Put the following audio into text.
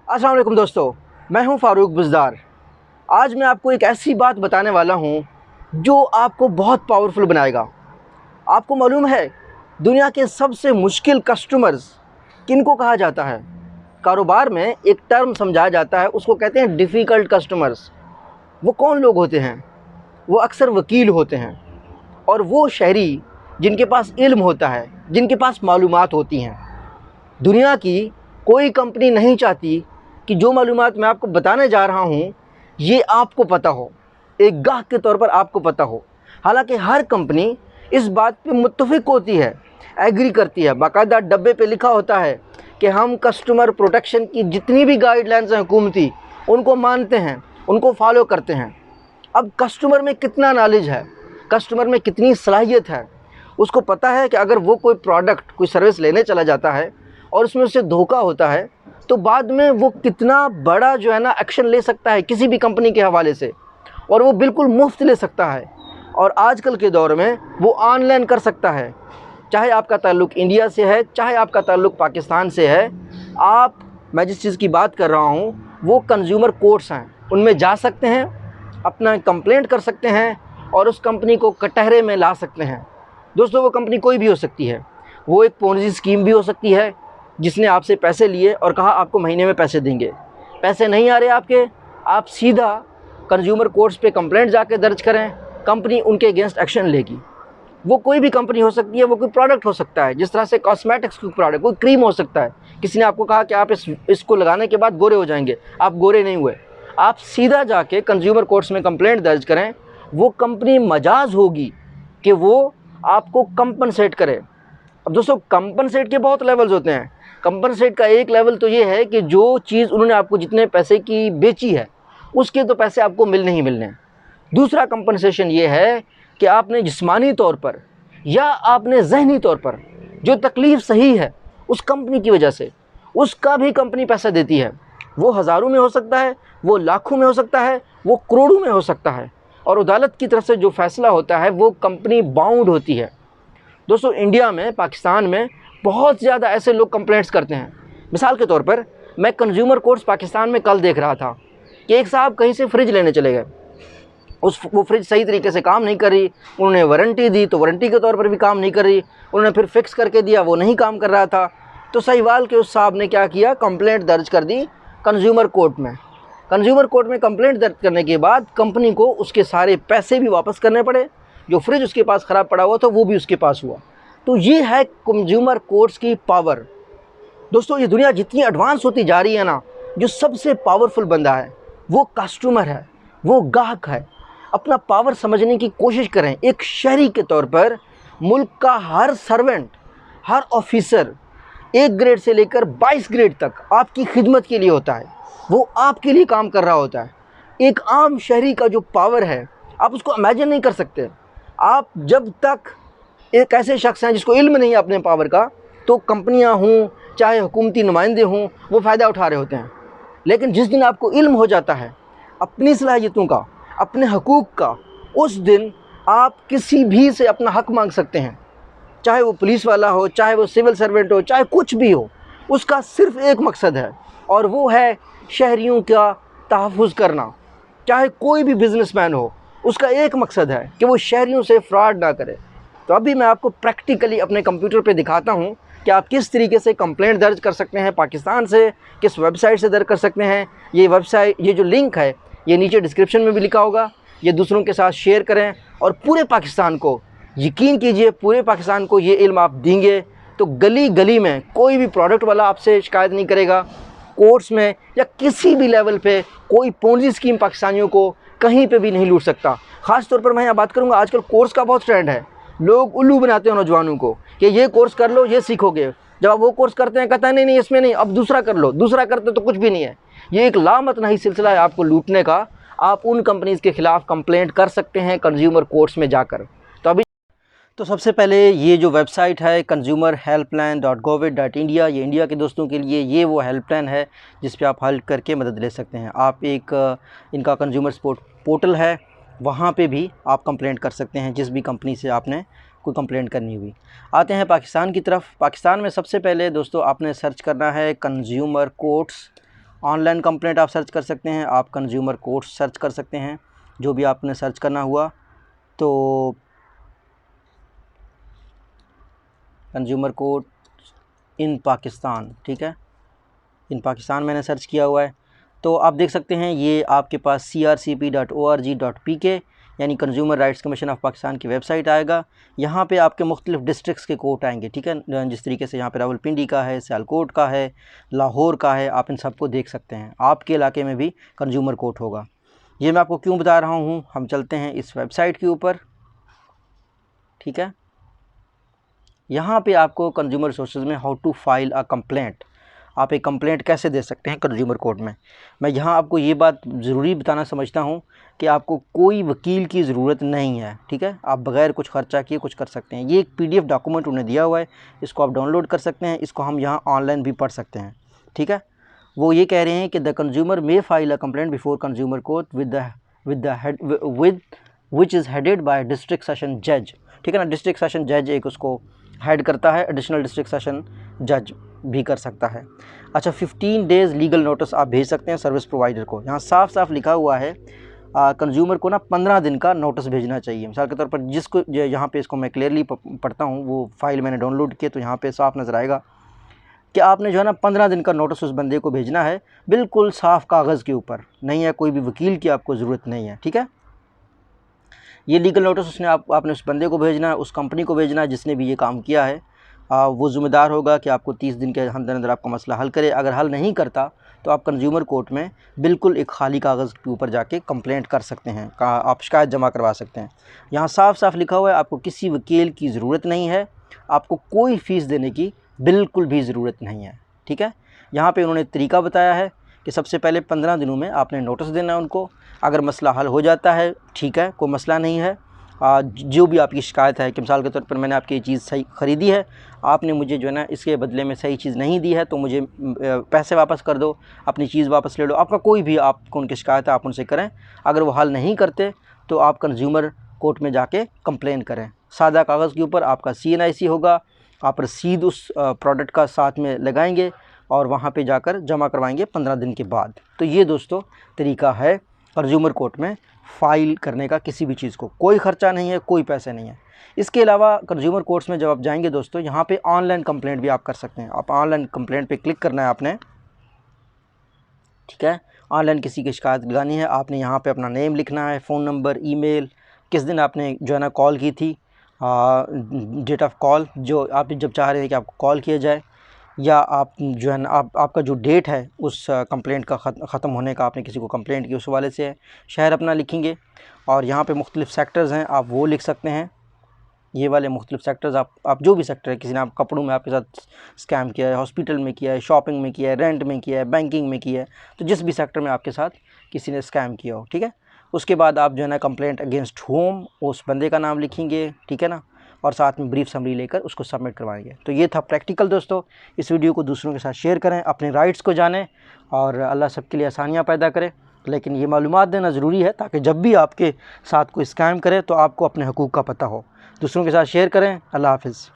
अस्सलाम वालेकुम दोस्तों, मैं हूं फारूक बुज़दार। आज मैं आपको एक ऐसी बात बताने वाला हूं जो आपको बहुत पावरफुल बनाएगा। आपको मालूम है दुनिया के सबसे मुश्किल कस्टमर्स किनको कहा जाता है? कारोबार में एक टर्म समझाया जाता है, उसको कहते हैं डिफ़िकल्ट कस्टमर्स। वो कौन लोग होते हैं? वो अक्सर वकील होते हैं और वो शहरी जिनके पास इल्म होता है, जिनके पास मालूमात होती हैं। दुनिया की कोई कंपनी नहीं चाहती कि जो मालूमात मैं आपको बताने जा रहा हूँ ये आपको पता हो, एक गाहक के तौर पर आपको पता हो। हालांकि हर कंपनी इस बात पे मुत्तफिक होती है, एग्री करती है, बाकायदा डब्बे पे लिखा होता है कि हम कस्टमर प्रोटेक्शन की जितनी भी गाइडलाइंस हैं हुकूमती, उनको मानते हैं, उनको फॉलो करते हैं। अब कस्टमर में कितना नॉलेज है, कस्टमर में कितनी सलाहियत है, उसको पता है कि अगर वो कोई प्रोडक्ट, कोई सर्विस लेने चला जाता है और उसमें उससे धोखा होता है तो बाद में वो कितना बड़ा जो है ना एक्शन ले सकता है किसी भी कंपनी के हवाले से, और वो बिल्कुल मुफ्त ले सकता है। और आजकल के दौर में वो ऑनलाइन कर सकता है। चाहे आपका ताल्लुक़ इंडिया से है, चाहे आपका ताल्लुक़ पाकिस्तान से है, मैं जिस चीज़ की बात कर रहा हूँ वो कंज्यूमर कोर्ट्स हैं, उनमें जा सकते हैं, अपना कंप्लेंट कर सकते हैं और उस कंपनी को कटहरे में ला सकते हैं। दोस्तों, वो कंपनी कोई भी हो सकती है। वो एक पोंजी स्कीम भी हो सकती है जिसने आपसे पैसे लिए और कहा आपको महीने में पैसे देंगे, पैसे नहीं आ रहे आपके, आप सीधा कंज्यूमर कोर्ट्स पे कंप्लेंट जाके दर्ज करें, कंपनी उनके अगेंस्ट एक्शन लेगी। वो कोई भी कंपनी हो सकती है, वो कोई प्रोडक्ट हो सकता है, जिस तरह से कॉस्मेटिक्स कोई प्रोडक्ट, कोई क्रीम हो सकता है। किसी ने आपको कहा कि आप इसको लगाने के बाद गोरे हो जाएंगे, आप गोरे नहीं हुए, आप सीधा जाके कंज्यूमर कोर्ट्स में कंप्लेंट दर्ज करें। वो कंपनी मजाज होगी कि वो आपको कंपनसेट करे। अब दोस्तों, कंपनसेट के बहुत लेवल्स होते हैं। कंपनसेट का एक लेवल तो ये है कि जो चीज़ उन्होंने आपको जितने पैसे की बेची है उसके तो पैसे आपको मिलने ही मिलने हैं। दूसरा कंपनसेशन ये है कि आपने जिस्मानी तौर पर या आपने ज़हनी तौर पर जो तकलीफ़ सही है उस कंपनी की वजह से, उसका भी कंपनी पैसा देती है। वो हज़ारों में हो सकता है, वो लाखों में हो सकता है, वो करोड़ों में हो सकता है। और अदालत की तरफ से जो फ़ैसला होता है वो कंपनी बाउंड होती है। दोस्तों, इंडिया में, पाकिस्तान में बहुत ज़्यादा ऐसे लोग कंप्लेंट्स करते हैं। मिसाल के तौर पर मैं कंज्यूमर कोर्ट्स पाकिस्तान में कल देख रहा था कि एक साहब कहीं से फ्रिज लेने चले गए, वो फ्रिज सही तरीके से काम नहीं कर रही, उन्होंने वारंटी दी तो वारंटी के तौर पर भी काम नहीं कर रही, उन्होंने फिर फिक्स करके दिया, वो नहीं काम कर रहा था। तो सहीवाल के उस साहब ने क्या किया, कंप्लेंट दर्ज कर दी कंज्यूमर कोर्ट में। कंज्यूमर कोर्ट में कंप्लेंट दर्ज करने के बाद कंपनी को उसके सारे पैसे भी वापस करने पड़े, जो फ्रिज उसके पास ख़राब पड़ा हुआ था वो भी उसके पास हुआ। तो ये है कंज्यूमर कोर्ट्स की पावर। दोस्तों, ये दुनिया जितनी एडवांस होती जा रही है ना, जो सबसे पावरफुल बंदा है वो कस्टमर है, वो ग्राहक है। अपना पावर समझने की कोशिश करें। एक शहरी के तौर पर मुल्क का हर सर्वेंट, हर ऑफिसर 1 ग्रेड से लेकर 22 ग्रेड तक आपकी खिदमत के लिए होता है, वो आपके लिए काम कर रहा होता है। एक आम शहरी का जो पावर है आप उसको इमेजिन नहीं कर सकते। आप जब तक एक ऐसे शख्स हैं जिसको इल्म नहीं है अपने पावर का, तो कंपनियां हों चाहे हुकूमती नुमाइंदे हों, वो फ़ायदा उठा रहे होते हैं। लेकिन जिस दिन आपको इल्म हो जाता है अपनी सलाहियतों का, अपने हकूक़ का, उस दिन आप किसी भी से अपना हक मांग सकते हैं, चाहे वो पुलिस वाला हो, चाहे वो सिविल सर्वेंट हो, चाहे कुछ भी हो। उसका सिर्फ़ एक मकसद है और वो है शहरियों का तहफ़्फ़ुज़ करना। चाहे कोई भी बिज़नेसमैन हो, उसका एक मकसद है कि वो शहरियों से फ्रॉड ना करे। तो अभी मैं आपको प्रैक्टिकली अपने कंप्यूटर पे दिखाता हूँ कि आप किस तरीके से कंप्लेंट दर्ज कर सकते हैं पाकिस्तान से, किस वेबसाइट से दर्ज कर सकते हैं। ये वेबसाइट, ये जो लिंक है ये नीचे डिस्क्रिप्शन में भी लिखा होगा। ये दूसरों के साथ शेयर करें और पूरे पाकिस्तान को, यकीन कीजिए पूरे पाकिस्तान को ये इल्म आप देंगे तो गली गली में कोई भी प्रोडक्ट वाला आपसे शिकायत नहीं करेगा। कोर्ट्स में या किसी भी लेवल पे कोई पोंजी स्कीम पाकिस्तानियों को कहीं पे भी नहीं लूट सकता। ख़ास तौर पर मैं यहाँ बात करूँगा, आजकल कोर्स का बहुत ट्रेंड है। लोग उल्लू बनाते हैं नौजवानों को कि ये कोर्स कर लो, ये सीखोगे। जब आप वो कोर्स करते हैं कहता है नहीं नहीं इसमें नहीं, अब दूसरा कर लो, दूसरा करते तो कुछ भी नहीं है। ये एक लामतनाही सिलसिला है आपको लूटने का। आप उन कंपनीज़ के ख़िलाफ़ कंप्लेंट कर सकते हैं कंज्यूमर कोर्ट्स में जाकर। तो सबसे पहले ये जो वेबसाइट है consumerhelpline.gov.india, ये इंडिया के दोस्तों के लिए ये वो हेल्पलाइन है जिस पे आप हल करके मदद ले सकते हैं। आप इनका कंज्यूमर सपोर्ट पोर्टल है, वहाँ पे भी आप कंप्लेंट कर सकते हैं जिस भी कंपनी से आपने कोई कंप्लेंट करनी हुई। आते हैं पाकिस्तान की तरफ। पाकिस्तान में सबसे पहले दोस्तों आपने सर्च करना है कंज्यूमर कोर्ट्स ऑनलाइन कंप्लेंट आप सर्च कर सकते हैं, आप कंज्यूमर कोर्ट सर्च कर सकते हैं, जो भी आपने सर्च करना हुआ तो कंज्यूमर कोर्ट इन पाकिस्तान, ठीक है, इन पाकिस्तान मैंने सर्च किया हुआ है। तो आप देख सकते हैं ये आपके पास crcp.org.pk यानी consumer rights commission of Pakistan की वेबसाइट आएगा। यहाँ पे आपके मुख्तलिफ़ डिस्ट्रिक्ट्स के कोर्ट आएंगे, ठीक है, जिस तरीके से यहाँ पे रावलपिंडी का है, सियालकोट का है, लाहौर का है, आप इन सबको देख सकते हैं। आपके इलाके में भी कंज्यूमर कोर्ट होगा। ये मैं आपको क्यों बता रहा हूँ, हम चलते हैं इस वेबसाइट के ऊपर, ठीक है। यहाँ पे आपको कंज्यूमर रिसोर्सेज में how to file a complaint, आप एक कंप्लेंट कैसे दे सकते हैं कंज्यूमर कोर्ट में। मैं यहाँ आपको ये बात ज़रूरी बताना समझता हूँ कि आपको कोई वकील की ज़रूरत नहीं है, ठीक है। आप बग़ैर कुछ ख़र्चा किए कुछ कर सकते हैं। ये एक PDF डॉक्यूमेंट उन्हें दिया हुआ है, इसको आप डाउनलोड कर सकते हैं, इसको हम यहाँ ऑनलाइन भी पढ़ सकते हैं, ठीक है। वो ये कह रहे हैं कि the consumer may file a complaint before consumer court with which is headed by district session जज, ठीक है ना। डिस्ट्रिक्ट सेशन जज एक उसको हेड करता है, एडिशनल डिस्ट्रिक्ट सेशन जज भी कर सकता है। अच्छा, 15 डेज़ लीगल नोटिस आप भेज सकते हैं सर्विस प्रोवाइडर को। यहाँ साफ साफ लिखा हुआ है कंज्यूमर को ना 15 दिन का नोटिस भेजना चाहिए। मिसाल के तौर पर जिसको यहाँ पे इसको मैं क्लियरली पढ़ता हूँ, वो फाइल मैंने डाउनलोड की तो यहाँ पे साफ नज़र आएगा कि आपने जो है ना 15 दिन का नोटिस उस बंदे को भेजना है, बिल्कुल साफ़ कागज़ के ऊपर, नहीं है कोई भी वकील की आपको ज़रूरत नहीं है, ठीक है। ये लीगल नोटिस उसने आपने उस बंदे को भेजना है, उस कंपनी को भेजना है जिसने भी ये काम किया है। वो ज़िम्मेदार होगा कि आपको 30 दिन के अंदर अंदर आपका मसला हल करे। अगर हल नहीं करता तो आप कंज्यूमर कोर्ट में बिल्कुल एक खाली कागज़ के ऊपर जाके कंप्लेंट कर सकते हैं, आप शिकायत जमा करवा सकते हैं। यहाँ साफ साफ लिखा हुआ है आपको किसी वकील की ज़रूरत नहीं है, आपको कोई फ़ीस देने की बिल्कुल भी ज़रूरत नहीं है, ठीक है। यहाँ पे उन्होंने तरीका बताया है कि सबसे पहले 15 दिनों में आपने नोटिस देना है उनको। अगर मसला हल हो जाता है ठीक है, कोई मसला नहीं है। जो भी आपकी शिकायत है कि मिसाल के तौर पर मैंने आपकी ये चीज़ सही ख़रीदी है, आपने मुझे जो है ना इसके बदले में सही चीज़ नहीं दी है, तो मुझे पैसे वापस कर दो, अपनी चीज़ वापस ले लो। आपका कोई भी आपको उनकी शिकायत है आप उनसे करें। अगर वो हल नहीं करते तो आप कंज्यूमर कोर्ट में जाके कंप्लेन करें। सादा कागज़ के ऊपर आपका CNIC होगा, आप रसीद उस प्रोडक्ट का साथ में लगाएंगे और वहाँ पे जाकर जमा करवाएंगे 15 दिन के बाद। तो ये दोस्तों तरीका है कंज्यूमर कोर्ट में फ़ाइल करने का किसी भी चीज़ को, कोई ख़र्चा नहीं है, कोई पैसे नहीं है। इसके अलावा कंज्यूमर कोर्ट्स में जब आप जाएंगे दोस्तों, यहाँ पे ऑनलाइन कंप्लेंट भी आप कर सकते हैं। आप ऑनलाइन कंप्लेंट पे क्लिक करना है आपने, ठीक है। ऑनलाइन किसी की शिकायत लगानी है, आपने यहाँ पे अपना नेम लिखना है, फ़ोन नंबर, ईमेल, किस दिन आपने जो है ना कॉल की थी, डेट ऑफ कॉल, जो आप जब चाह रहे हैं कि आपको कॉल किया जाए, या आप जो है ना आपका जो डेट है उस कंप्लेंट का ख़त्म होने का, आपने किसी को कंप्लेंट की उस वाले से है। शहर अपना लिखेंगे और यहाँ पे मुख्तलिफ़ सेक्टर्स हैं, आप वो लिख सकते हैं। ये वाले मुख्तलिफ़ सेक्टर्स आप जो भी सेक्टर है, किसी ने आप कपड़ों में आपके साथ स्कैम किया है, हॉस्पिटल में किया है, शॉपिंग में किया है, रेंट में किया है, बैंकिंग में किया है, तो जिस भी सेक्टर में आपके साथ किसी ने स्कैम किया हो, ठीक है। उसके बाद आप जो है ना कंप्लेंट अगेंस्ट होम उस बंदे का नाम लिखेंगे, ठीक है ना, और साथ में ब्रीफ समरी लेकर उसको सबमिट करवाएंगे। तो ये था प्रैक्टिकल दोस्तों। इस वीडियो को दूसरों के साथ शेयर करें, अपने राइट्स को जानें और अल्लाह सबके लिए आसानियाँ पैदा करे। लेकिन ये मालूमात देना ज़रूरी है ताकि जब भी आपके साथ कोई स्कैम करे तो आपको अपने हकूक़ का पता हो। दूसरों के साथ शेयर करें। अल्लाह हाफ़िज़।